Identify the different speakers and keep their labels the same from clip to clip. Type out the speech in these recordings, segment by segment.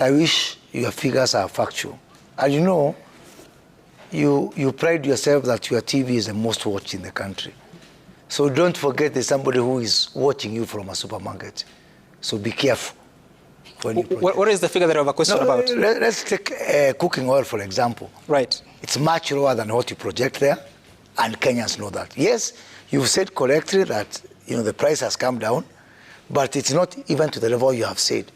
Speaker 1: I wish your figures are factual. And you know, you pride yourself that your TV is the most watched in the country. So don't forget there's somebody who is watching you from a supermarket. So be careful.
Speaker 2: What is the figure that I have a question about?
Speaker 1: Let's take cooking oil, for example.
Speaker 2: Right.
Speaker 1: It's much lower than what you project there, and Kenyans know that. Yes, you've said correctly that the price has come down, but it's not even to the level you have said.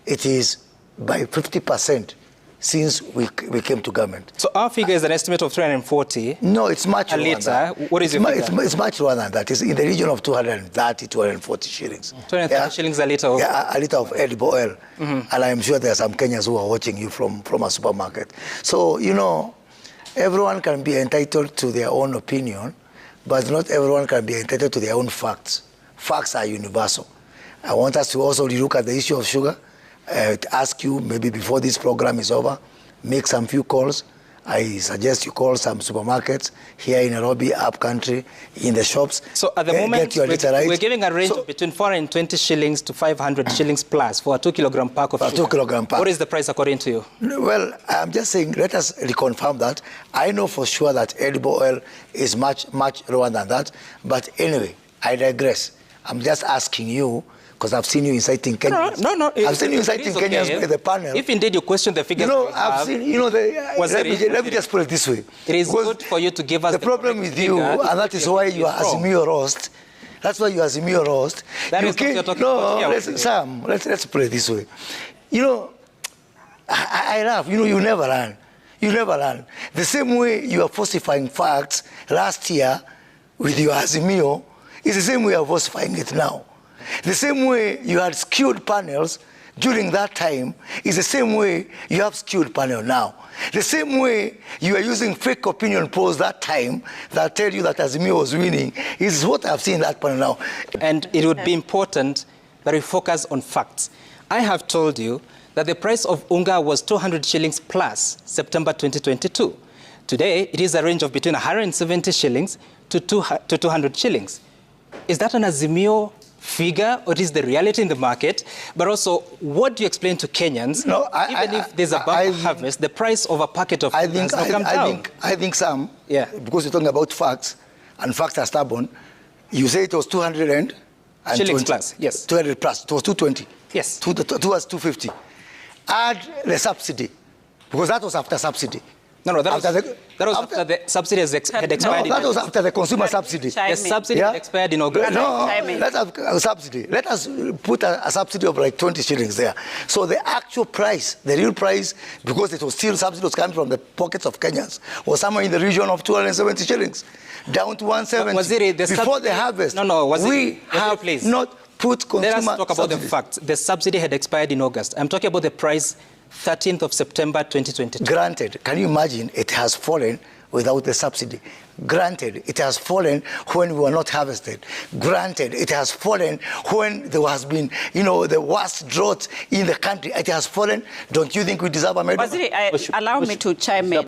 Speaker 1: It is by 50% since we came to government.
Speaker 2: So our figure is an estimate of 340.
Speaker 1: No, it's much lower
Speaker 2: than that. What is your figure?
Speaker 1: It's much lower than that. It's in the region of 230, 240 shillings.
Speaker 2: 230 shillings a litre of...
Speaker 1: Yeah, a litre of edible oil. And I'm sure there are some Kenyans who are watching you from a supermarket. So, everyone can be entitled to their own opinion, but not everyone can be entitled to their own facts. Facts are universal. I want us to also look at the issue of sugar. Ask you, maybe before this program is over, make some few calls. I suggest you call some supermarkets here in Nairobi, up country, in the shops.
Speaker 2: So at the moment, we're giving a range of between 420 shillings to 500 shillings plus for a 2 kilogram pack of sugar.
Speaker 1: 2 kilogram pack.
Speaker 2: What is the price according to you?
Speaker 1: Well, I'm just saying, let us reconfirm that. I know for sure that edible oil is much, much lower than that. But anyway, I digress. I'm just asking you, because I've seen you inciting Kenyans.
Speaker 2: No.
Speaker 1: I've seen you inciting Kenyans by the panel.
Speaker 2: If indeed you question the figures,
Speaker 1: I've seen, let me just put it this way.
Speaker 2: It is good for you to give us
Speaker 1: the problem with you, and that is why you are Azimio roast. That's why you are Azimio roast.
Speaker 2: That is what you're talking about.
Speaker 1: Sam, let's put it this way. I laugh. You never learn. You never learn. The same way you are falsifying facts last year with your Azimio is the same way you are falsifying it now. The same way you had skewed panels during that time is the same way you have skewed panel now. The same way you are using fake opinion polls that time that tell you that Azimio was winning is what I've seen in that panel now.
Speaker 2: And it would be important that we focus on facts. I have told you that the price of unga was 200 shillings plus September 2022. Today, it is a range of between 170 shillings to 200 shillings. Is that an Azimio figure, or is the reality in the market? But also, what do you explain to Kenyans?
Speaker 1: No,
Speaker 2: even if there's a bumper harvest, the price of a packet of food has not come down.
Speaker 1: I think some, because you're talking about facts, and facts are stubborn, you say it was 200
Speaker 2: shillings plus, yes.
Speaker 1: 200 plus, it was 220.
Speaker 2: Yes.
Speaker 1: Towards 250. Add the subsidy, because that was after subsidy.
Speaker 2: No, that was after the subsidy had expired.
Speaker 1: No, that was after the consumer subsidy.
Speaker 2: The subsidy had expired in August.
Speaker 1: No, let's have a subsidy. Let us put a subsidy of like 20 shillings there. So the actual price, the real price, because it was still subsidy was coming from the pockets of Kenyans, was somewhere in the region of 270 shillings, down to 170.
Speaker 2: Was it
Speaker 1: before the harvest?
Speaker 2: No,
Speaker 1: we have not put consumer
Speaker 2: Let us talk about the facts. The subsidy had expired in August. I'm talking about the price 13th of September 2022.
Speaker 1: Granted, can you imagine it has fallen without the subsidy? Granted, it has fallen when we were not harvested. Granted, it has fallen when there has been, the worst drought in the country. It has fallen. Don't you think we deserve a medal?
Speaker 3: Allow me to chime in.